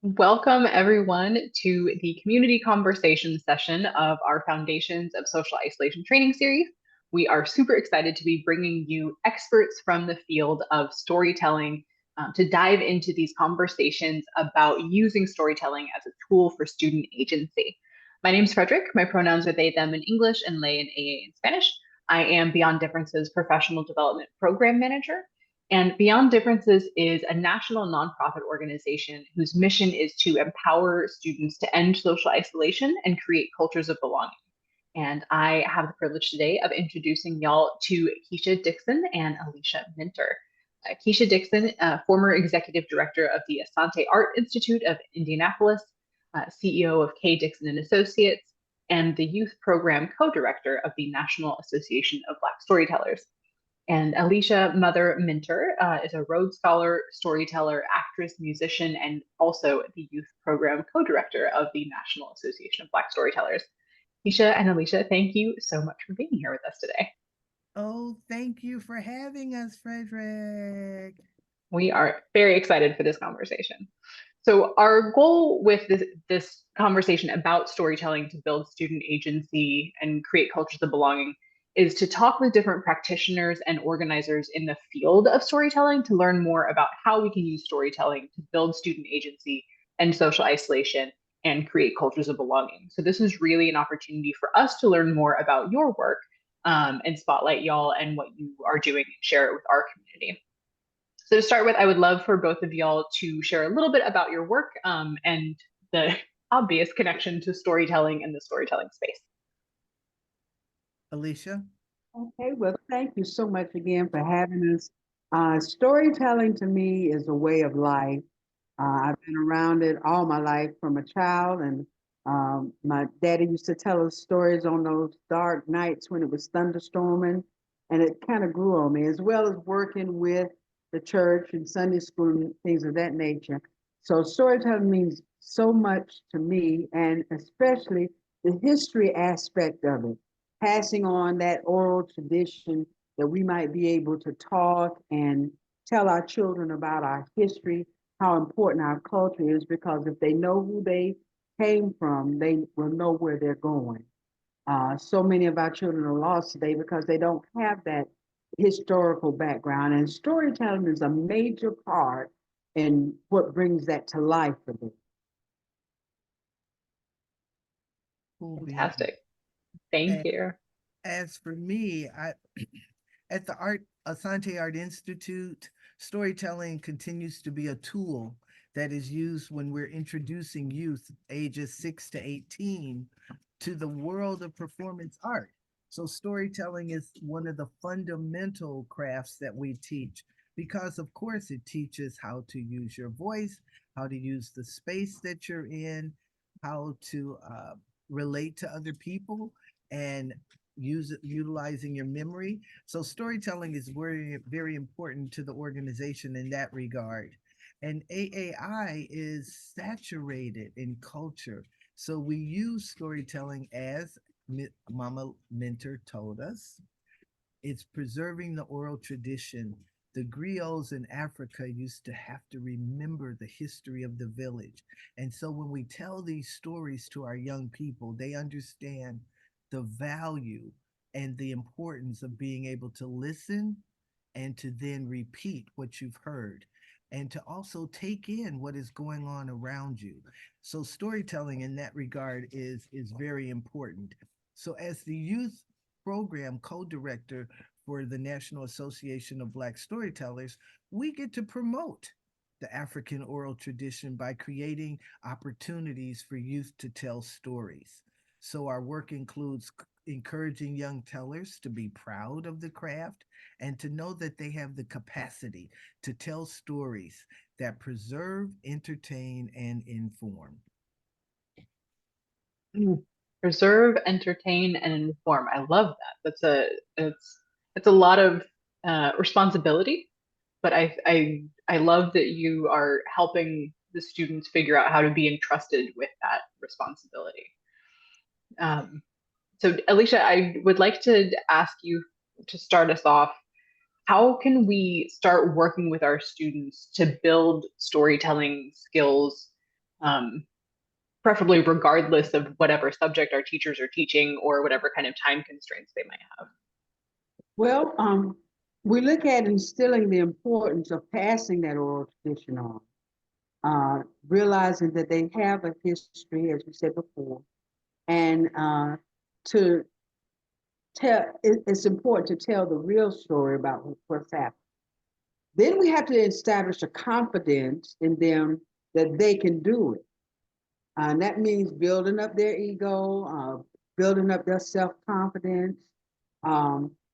Welcome, everyone, to the community conversation session of our Foundations of Social Isolation training series. We are super excited to be bringing you experts from the field of storytelling to dive into these conversations about using storytelling as a tool for student agency. My name is Frederick. My pronouns are they, them in English and lay and AA in Spanish. I am Beyond Differences Professional Development Program Manager. And Beyond Differences is a national nonprofit organization whose mission is to empower students to end social isolation and create cultures of belonging. And I have the privilege today of introducing y'all to Keesha Dixon and Elisha Minter. Keesha Dixon, former executive director of the Asante Art Institute of Indianapolis, CEO of K. Dixon and Associates, and the youth program co-director of the National Association of Black Storytellers. And Elisha Mother Minter is a Rhodes Scholar, storyteller, actress, musician, and also the youth program co-director of the National Association of Black Storytellers. Keesha and Elisha, thank you so much for being here with us today. Oh, thank you for having us, Frederick. We are very excited for this conversation. So, our goal with this conversation about storytelling to build student agency and create cultures of belonging is to talk with different practitioners and organizers in the field of storytelling to learn more about how we can use storytelling to build student agency and social isolation and create cultures of belonging. So, this is really an opportunity for us to learn more about your work and spotlight y'all and what you are doing and share it with our community. So to start with, I would love for both of y'all to share a little bit about your work and the obvious connection to storytelling and the storytelling space. Alicia? Okay, well, thank you so much again for having us. Storytelling to me is a way of life. I've been around it all my life from a child, and my daddy used to tell us stories on those dark nights when it was thunderstorming, and it kind of grew on me, as well as working with the church and Sunday school and things of that nature. So, storytelling means so much to me, and especially the history aspect of it, passing on that oral tradition that we might be able to talk and tell our children about our history, how important our culture is, because if they know who they came from, they will know where they're going. So many of our children are lost today because they don't have that historical background, and storytelling is a major part in what brings that to life for them. Cool beans. Fantastic. Thank And you. as for me, I at the Asante Art Institute, storytelling continues to be a tool that is used when we're introducing youth ages 6 to 18 to the world of performance art. So storytelling is one of the fundamental crafts that we teach because of course it teaches how to use your voice, how to use the space that you're in, how to relate to other people and utilizing your memory. So storytelling is very important to the organization in that regard. And AAI is saturated in culture. So we use storytelling as Mama Minter told us. It's preserving the oral tradition. The griots in Africa used to have to remember the history of the village. And so when we tell these stories to our young people, they understand the value and the importance of being able to listen and to then repeat what you've heard and to also take in what is going on around you. So storytelling in that regard is very important. So as the youth program co-director for the National Association of Black Storytellers, we get to promote the African oral tradition by creating opportunities for youth to tell stories. So our work includes encouraging young tellers to be proud of the craft and to know that they have the capacity to tell stories that preserve, entertain, and inform. Preserve, entertain, and inform. I love that. It's a lot of responsibility, but I love that you are helping the students figure out how to be entrusted with that responsibility. Um, so, Alicia, I would like to ask you to start us off. How can we start working with our students to build storytelling skills preferably regardless of whatever subject our teachers are teaching or whatever kind of time constraints they might have. Well, we look at instilling the importance of passing that oral tradition on, realizing that they have a history, as we said before, and to it's important to tell the real story about what's happened. Then we have to establish a confidence in them that they can do it. And that means building up their ego, building up their self-confidence,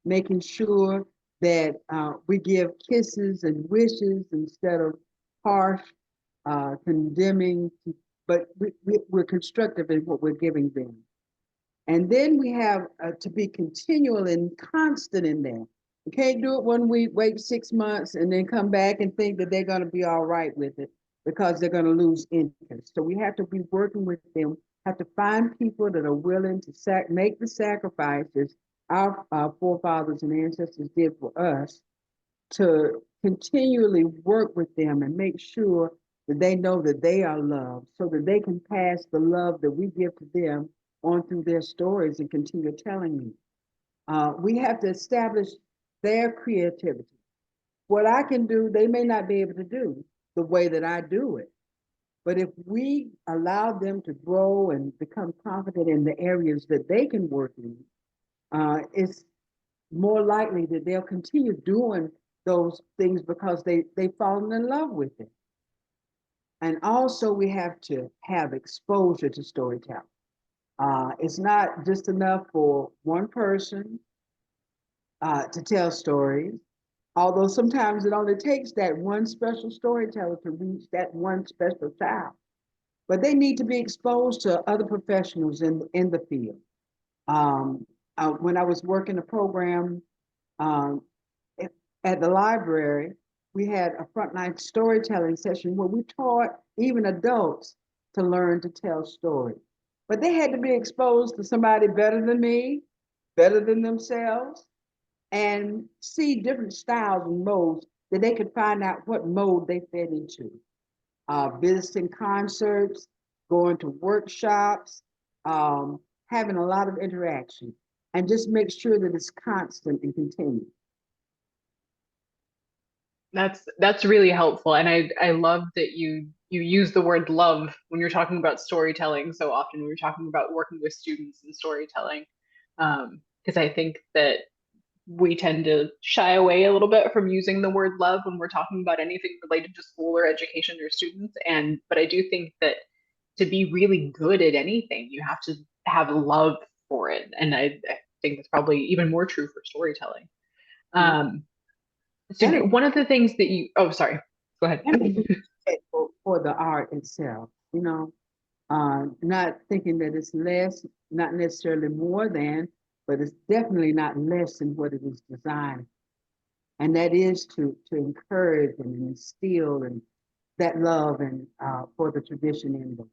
making sure that we give kisses and wishes instead of harsh, condemning, but we're constructive in what we're giving them. And then we have to be continual and constant in that. We can't do it 1 week, wait 6 months, and then come back and think that they're going to be all right with it because they're going to lose interest. So we have to be working with them, have to find people that are willing to make the sacrifices our forefathers and ancestors did for us, to continually work with them and make sure that they know that they are loved so that they can pass the love that we give to them on through their stories and continue telling me. We have to establish their creativity. What I can do, they may not be able to do the way that I do it. But if we allow them to grow and become confident in the areas that they can work in, it's more likely that they'll continue doing those things because they've fallen in love with it. And also we have to have exposure to storytelling. It's not just enough for one person to tell stories, although sometimes it only takes that one special storyteller to reach that one special child. But they need to be exposed to other professionals in the field. When I was working a program um, at the library, we had a frontline storytelling session where we taught even adults to learn to tell stories. But they had to be exposed to somebody better than me, better than themselves, and see different styles and modes that they could find out what mode they fit into. Visiting concerts, going to workshops, having a lot of interaction, and just make sure that it's constant and continuous. That's really helpful, and I love that you use the word love when you're talking about storytelling so often when you're talking about working with students and storytelling, because I think that we tend to shy away a little bit from using the word love when we're talking about anything related to school or education or students, and but I do think that to be really good at anything you have to have love for it, and I think that's probably even more true for storytelling. Yeah. um so And one of the things that you, oh, sorry, go ahead. for the art itself, not thinking that it's less, not necessarily more than, but it's definitely not less than what it is designed. And that is to encourage and instill and that love and for the tradition in them.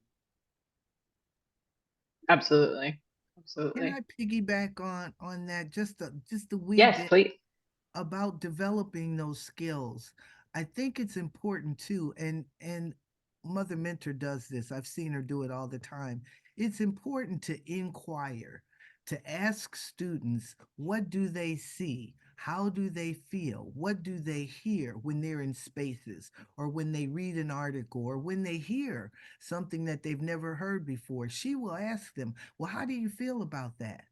Absolutely. Can Absolutely. I piggyback on that just a wee Yes, bit please. about developing those skills? I think it's important too, and Mother Mentor does this. I've seen her do it all the time. It's important to inquire, to ask students, what do they see? How do they feel? What do they hear when they're in spaces or when they read an article or when they hear something that they've never heard before? She will ask them, well, how do you feel about that?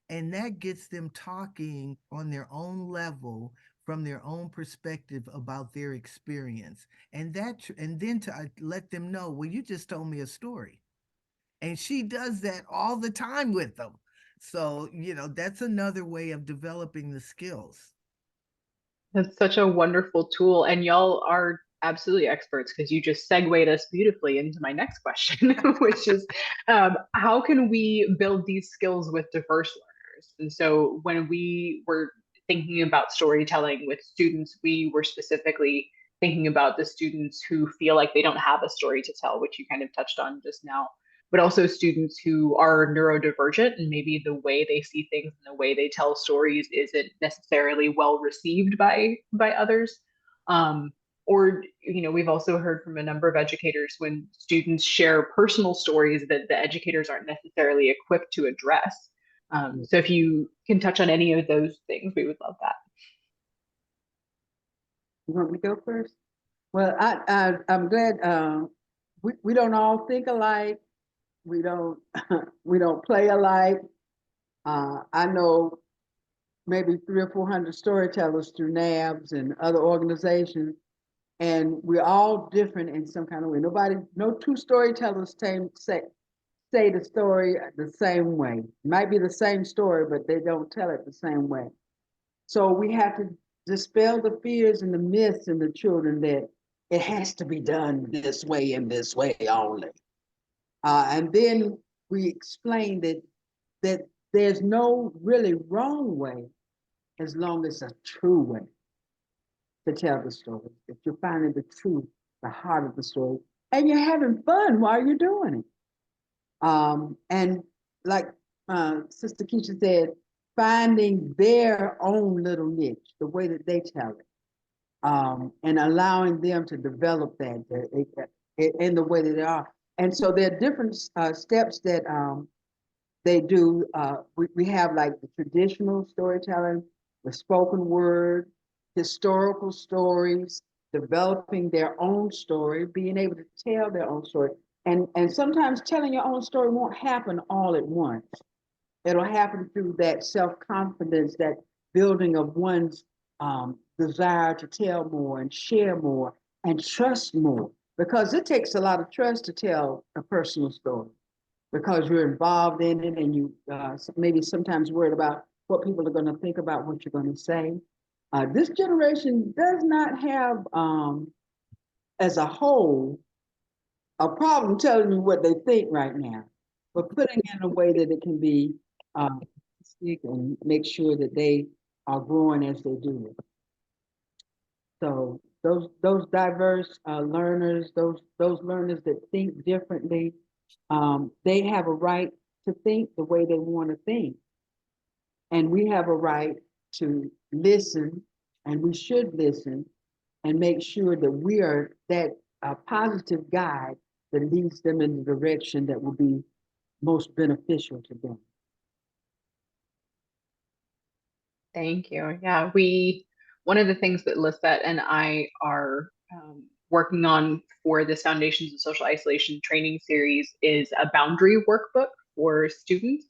And that gets them talking on their own level from their own perspective about their experience. And then to let them know, well, you just told me a story. And she does that all the time with them. So, that's another way of developing the skills. That's such a wonderful tool. And y'all are absolutely experts because you just segued us beautifully into my next question, which is how can we build these skills with diverse learners? And so when we were thinking about storytelling with students, we were specifically thinking about the students who feel like they don't have a story to tell, which you kind of touched on just now, but also students who are neurodivergent and maybe the way they see things and the way they tell stories isn't necessarily well received by others. Um, or, we've also heard from a number of educators when students share personal stories that the educators aren't necessarily equipped to address. So if you can touch on any of those things, we would love that. You want me to go first? Well, I'm glad we don't all think alike. We don't we don't play alike. I know maybe 300 or 400 storytellers through NABs and other organizations, and we're all different in some kind of way. No two storytellers say the story the same way. It might be the same story, but they don't tell it the same way. So we have to dispel the fears and the myths in the children that it has to be done this way and this way only. And then we explain that there's no really wrong way as long as a true way to tell the story. If you're finding the truth, the heart of the story, and you're having fun while you're doing it. And like Sister Keesha said, finding their own little niche, the way that they tell it, and allowing them to develop that in the way that they are. And so there are different steps that they do. We have like the traditional storytelling, the spoken word, historical stories, developing their own story, being able to tell their own story. And sometimes telling your own story won't happen all at once. It'll happen through that self-confidence, that building of one's desire to tell more and share more and trust more. Because it takes a lot of trust to tell a personal story because you're involved in it and you maybe sometimes worried about what people are going to think about what you're going to say. This generation does not have, as a whole, a problem telling you what they think right now, but putting it in a way that it can be and make sure that they are growing as they do it. So those diverse learners, those learners that think differently, they have a right to think the way they want to think. And we have a right to listen, and we should listen and make sure that we are that positive guide that leads them in the direction that will be most beneficial to them. Thank you. Yeah, one of the things that Lisette and I are working on for this Foundations of Social Isolation training series is a boundary workbook for students.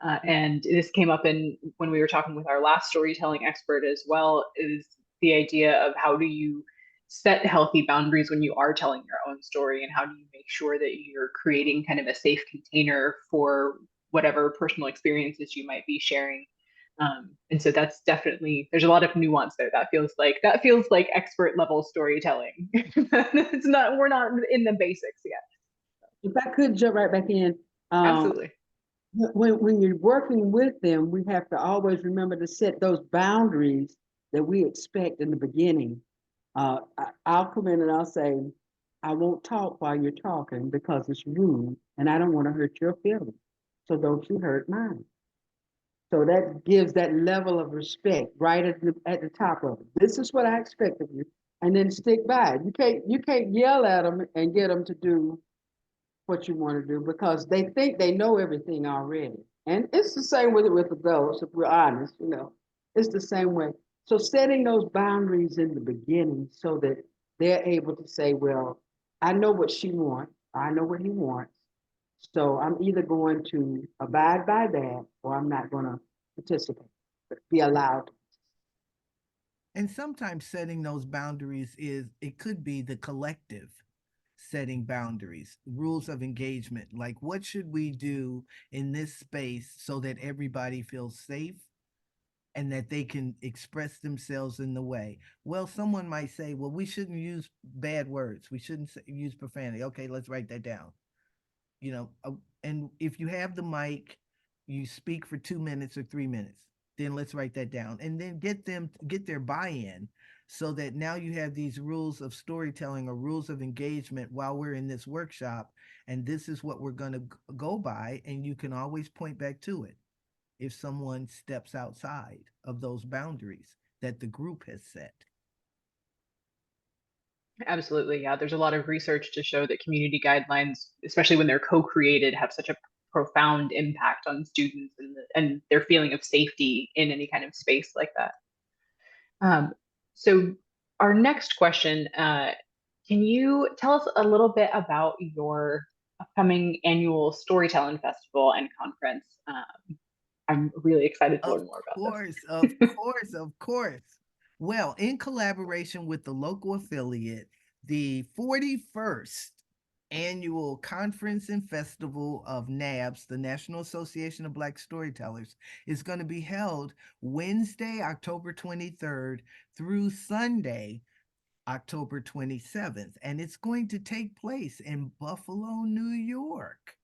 And this came up when we were talking with our last storytelling expert as well, is the idea of how do you set healthy boundaries when you are telling your own story, and how do you make sure that you're creating kind of a safe container for whatever personal experiences you might be sharing. And so that's definitely, there's a lot of nuance there. That feels like expert level storytelling. We're not in the basics yet. If I could jump right back in. Absolutely. When you're working with them, we have to always remember to set those boundaries that we expect in the beginning. I'll come in and I'll say, I won't talk while you're talking because it's rude and I don't want to hurt your feelings. So don't you hurt mine. So that gives that level of respect right at the top of it. This is what I expect of you. And then stick by it. You can't yell at them and get them to do what you want to do because they think they know everything already. And it's the same with adults, if we're honest, it's the same way. So setting those boundaries in the beginning so that they're able to say, well, I know what she wants, I know what he wants. So I'm either going to abide by that or I'm not going to participate, but be allowed. And sometimes setting those boundaries it could be the collective setting boundaries, rules of engagement. Like, what should we do in this space so that everybody feels safe and that they can express themselves in the way? Well, someone might say, well, we shouldn't use bad words. We shouldn't use profanity. Okay, let's write that down. And if you have the mic, you speak for 2 minutes or 3 minutes, then let's write that down and then get their buy-in so that now you have these rules of storytelling or rules of engagement while we're in this workshop, and this is what we're going to go by, and you can always point back to it if someone steps outside of those boundaries that the group has set. Absolutely. Yeah. There's a lot of research to show that community guidelines, especially when they're co-created, have such a profound impact on students and their feeling of safety in any kind of space like that. So our next question, can you tell us a little bit about your upcoming annual storytelling festival and conference? I'm really excited to Of learn more about course, of this. course, of course. Well, in collaboration with the local affiliate, the 41st annual conference and festival of NABS, the National Association of Black Storytellers, is going to be held Wednesday, October 23rd through Sunday, October 27th. And it's going to take place in Buffalo, New York.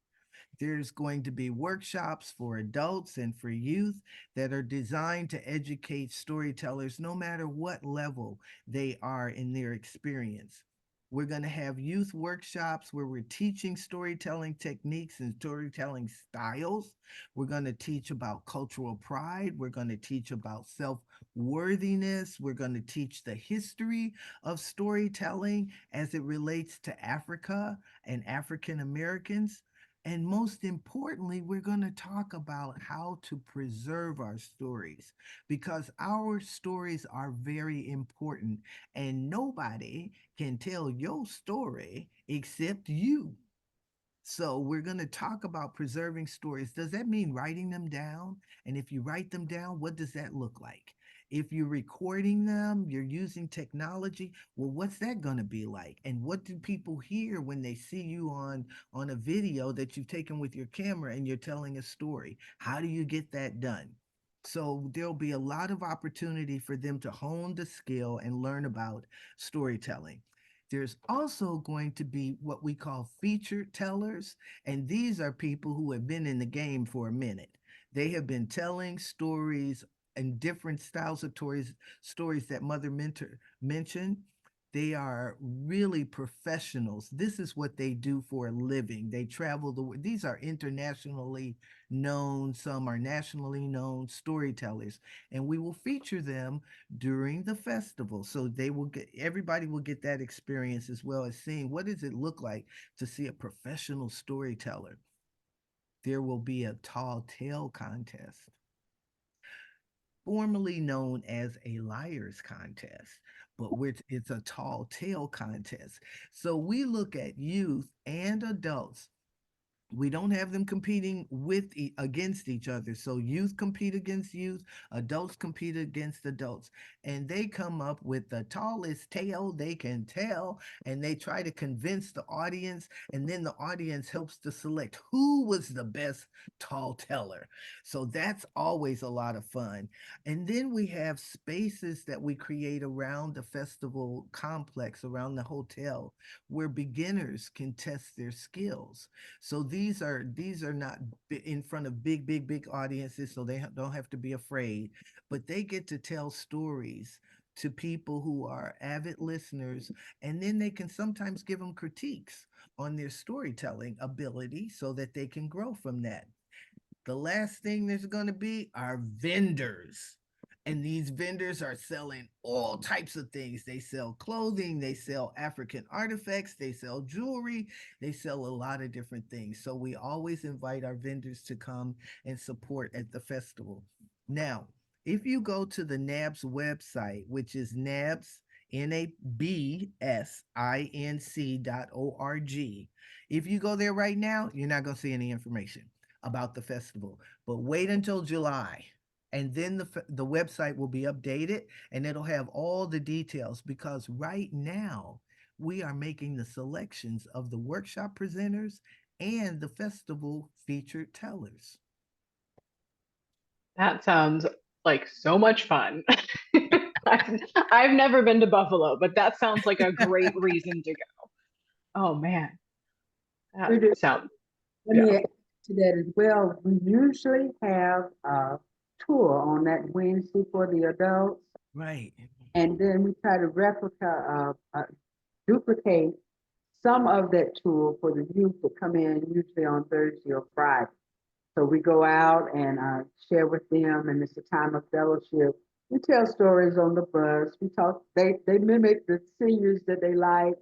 There's going to be workshops for adults and for youth that are designed to educate storytellers no matter what level they are in their experience. We're going to have youth workshops where we're teaching storytelling techniques and storytelling styles. We're going to teach about cultural pride. We're going to teach about self worthiness. We're going to teach the history of storytelling as it relates to Africa and African Americans. And most importantly, we're going to talk about how to preserve our stories because our stories are very important and nobody can tell your story except you. So we're going to talk about preserving stories. Does that mean writing them down? And if you write them down, what does that look like? If you're recording them, you're using technology, well, what's that going to be like? And what do people hear when they see you on a video that you've taken with your camera and you're telling a story? How do you get that done? So there'll be a lot of opportunity for them to hone the skill and learn about storytelling. There's also going to be what we call feature tellers, and these are people who have been in the game for a minute. They have been telling stories and different styles of stories that Mother Mentor mentioned. They are really professionals. This is what they do for a living. They travel the world. These are internationally known, some are nationally known storytellers, and we will feature them during the festival. So they will get everybody will get that experience as well as seeing what does it look like to see a professional storyteller. There will be a tall tale contest, formerly known as a liar's contest, but it's a tall tale contest. So we look at youth and adults. We don't have them competing against each other. So youth compete against youth, adults compete against adults, and they come up with the tallest tale they can tell, and they try to convince the audience, and then the audience helps to select who was the best tall teller. So that's always a lot of fun. And then we have spaces that we create around the festival complex, around the hotel, where beginners can test their skills. So these are not in front of big audiences, so they don't have to be afraid, but they get to tell stories to people who are avid listeners, and then they can sometimes give them critiques on their storytelling ability so that they can grow from that. The last thing there's going to be are vendors. And these vendors are selling all types of things. They sell clothing, they sell African artifacts, they sell jewelry, they sell a lot of different things. So we always invite our vendors to come and support at the festival. Now, if you go to the NABS website, which is NABS, NABSINC.org, if you go there right now, you're not going to see any information about the festival. But wait until July, and then the website will be updated and it'll have all the details because right now we are making the selections of the workshop presenters and the festival featured tellers. That sounds like so much fun. I've never been to Buffalo, but that sounds like a great reason to go. Oh man, that We do. sounds, Let yeah. me add to that as well. We usually have a tour on that Wednesday for the adults, Right. and then we try to duplicate some of that tour for the youth that come in usually on Thursday or Friday. So we go out and share with them, and it's a time of fellowship We tell stories on the bus. We talk. They mimic the seniors that they like,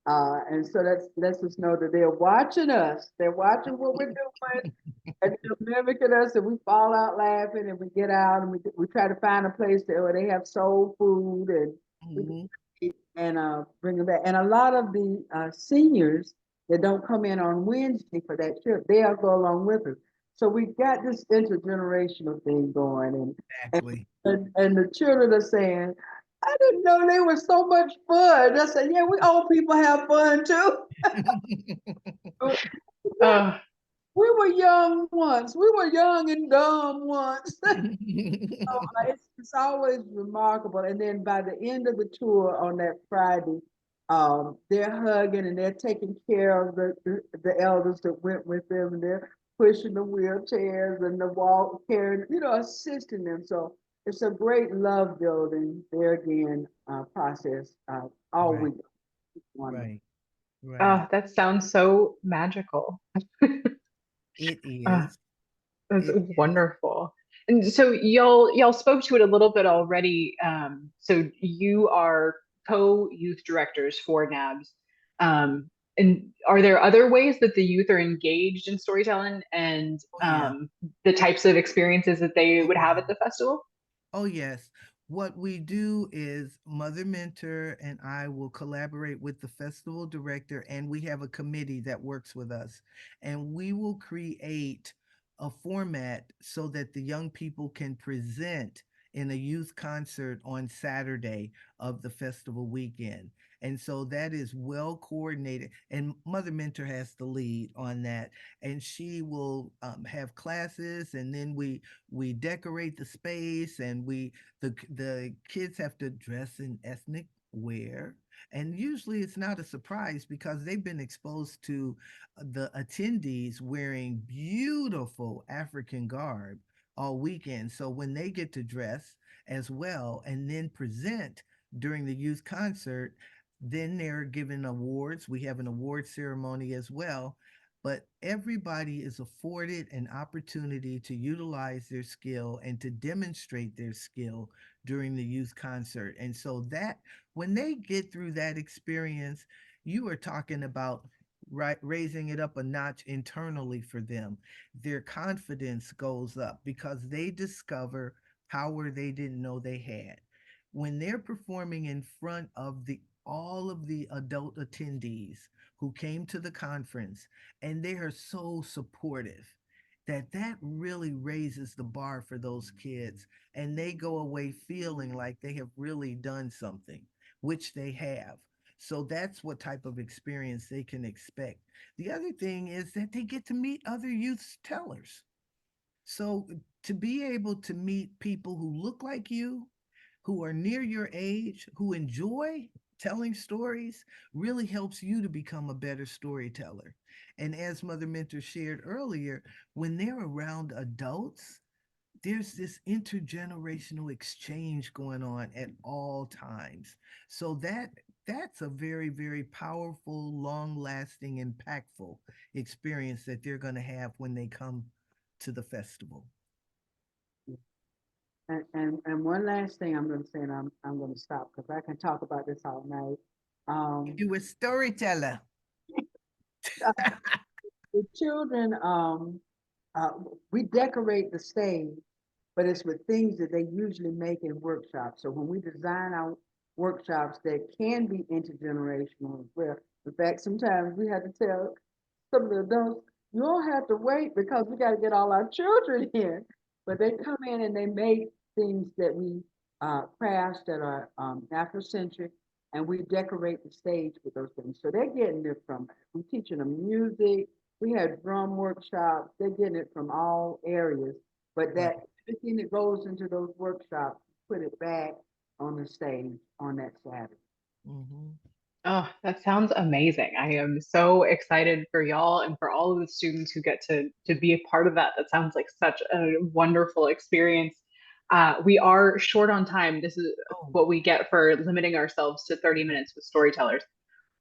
and so that lets us know that they're watching us. They're watching what we're doing, and they're mimicking us. And we fall out laughing, and we get out, and we try to find a place where they have soul food, and we Mhm. and bring them back. And a lot of the seniors that don't come in on Wednesday for that trip, they'll go along with us. So we've got this intergenerational thing going, Exactly. and the children are saying, "I didn't know they were so much fun." I said, "Yeah, we old people have fun too. Oh, We were young once. We were young and dumb once." It's always remarkable. And then by the end of the tour on that Friday, they're hugging and they're taking care of the elders that went with them, and they're pushing the wheelchairs and the walk, carrying, assisting them. So it's a great love building there again process all Right, week. Wonderful. right, right. that sounds so magical. It Uh, is. that's It is. wonderful. And so y'all spoke to it a little bit already. So you are co-youth directors for NABS. And are there other ways that the youth are engaged in storytelling and Oh yeah. the types of experiences that they Oh would have yeah. at the festival? Oh, yes. What we do is Mother Mentor and I will collaborate with the festival director, and we have a committee that works with us. And we will create a format so that the young people can present in a youth concert on Saturday of the festival weekend. And so that is well coordinated. And Mother Mentor has the lead on that. And she will have classes, and then we decorate the space, and the kids have to dress in ethnic wear, and usually it's not a surprise because they've been exposed to the attendees wearing beautiful African garb all weekend. So when they get to dress as well and then present during the youth concert, then they're given awards. We have an award ceremony as well, but everybody is afforded an opportunity to utilize their skill and to demonstrate their skill during the youth concert. And so that when they get through that experience, you are talking about right raising it up a notch internally for them. Their confidence goes up because they discover power they didn't know they had. When they're performing in front of the all of the adult attendees who came to the conference, and they are so supportive that really raises the bar for those kids, and they go away feeling like they have really done something, which they have. So that's what type of experience they can expect. The other thing is that they get to meet other youth tellers. So to be able to meet people who look like you, who are near your age, who enjoy telling stories, really helps you to become a better storyteller. And as Mother Mentor shared earlier, when they're around adults, there's this intergenerational exchange going on at all times. So that's a very, very powerful, long lasting, impactful experience that they're going to have when they come to the festival. And one last thing I'm going to say, and I'm going to stop because I can talk about this all night. Um, You a storyteller. the children, uh, we decorate the stage, but it's with things that they usually make in workshops. So when we design our workshops, that can be intergenerational as well. In fact, sometimes we have to tell some of the adults, you don't have to wait because we got to get all our children in. But they come in and they make things that we crafts that are Afrocentric, and we decorate the stage with those things. So they're getting it from, we teaching them music. We had drum workshops. They're getting it from all areas. But that Right. everything that goes into those workshops, put it back on the stage on that Saturday. Hmm. Oh, that sounds amazing. I am so excited for y'all and for all of the students who get to be a part of that. That sounds like such a wonderful experience. We are short on time. This is Oh, what we get for limiting ourselves to 30 minutes with storytellers.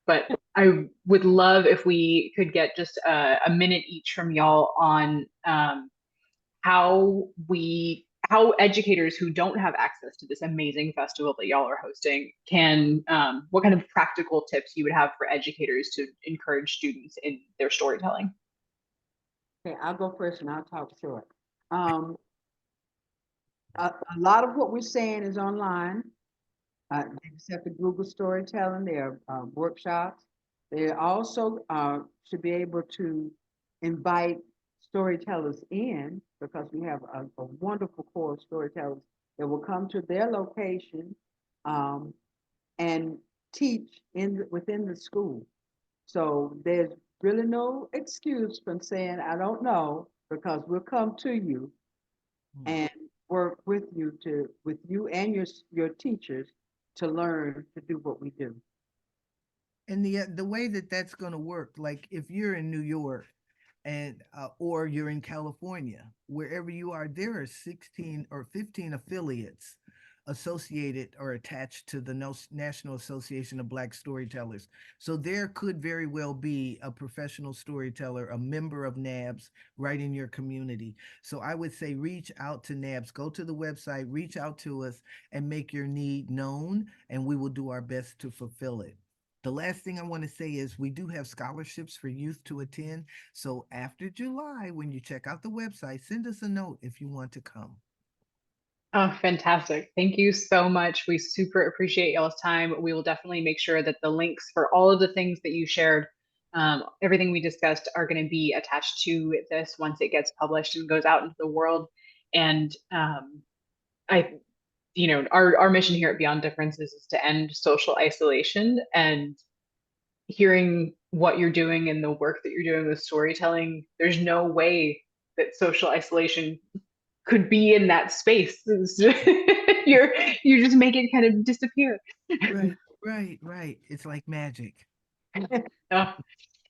But I would love if we could get just a minute each from y'all on how how educators who don't have access to this amazing festival that y'all are hosting can, what kind of practical tips you would have for educators to encourage students in their storytelling. Okay, I'll go first and I'll talk short. A lot of what we're saying is online. They just have to Google storytelling. There are workshops. They also should be able to invite storytellers in, because we have a wonderful core of storytellers that will come to their location and teach within the school. So there's really no excuse from saying, I don't know, because we'll come to you and work with you and your teachers to learn to do what we do. And the way that that's going to work, like if you're in New York and or you're in California, wherever you are, there are 16 or 15 affiliates associated or attached to the National Association of Black Storytellers. So there could very well be a professional storyteller, a member of NABS right in your community. So I would say reach out to NABS, go to the website, reach out to us and make your need known, and we will do our best to fulfill it. The last thing I want to say is we do have scholarships for youth to attend. So after July, when you check out the website, send us a note if you want to come. Oh, fantastic. Thank you so much. We super appreciate y'all's time. We will definitely make sure that the links for all of the things that you shared, everything we discussed, are going to be attached to this once it gets published and goes out into the world. And I, our mission here at Beyond Differences is to end social isolation, and hearing what you're doing and the work that you're doing with storytelling, there's no way that social isolation could be in that space. You just make it kind of disappear. Right. It's like magic. Oh,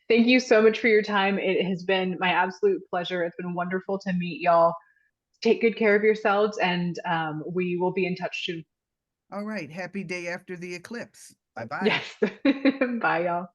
thank you so much for your time. It has been my absolute pleasure. It's been wonderful to meet y'all. Take good care of yourselves, and we will be in touch soon. All right. Happy day after the eclipse. Bye-bye. Yes. Bye, y'all.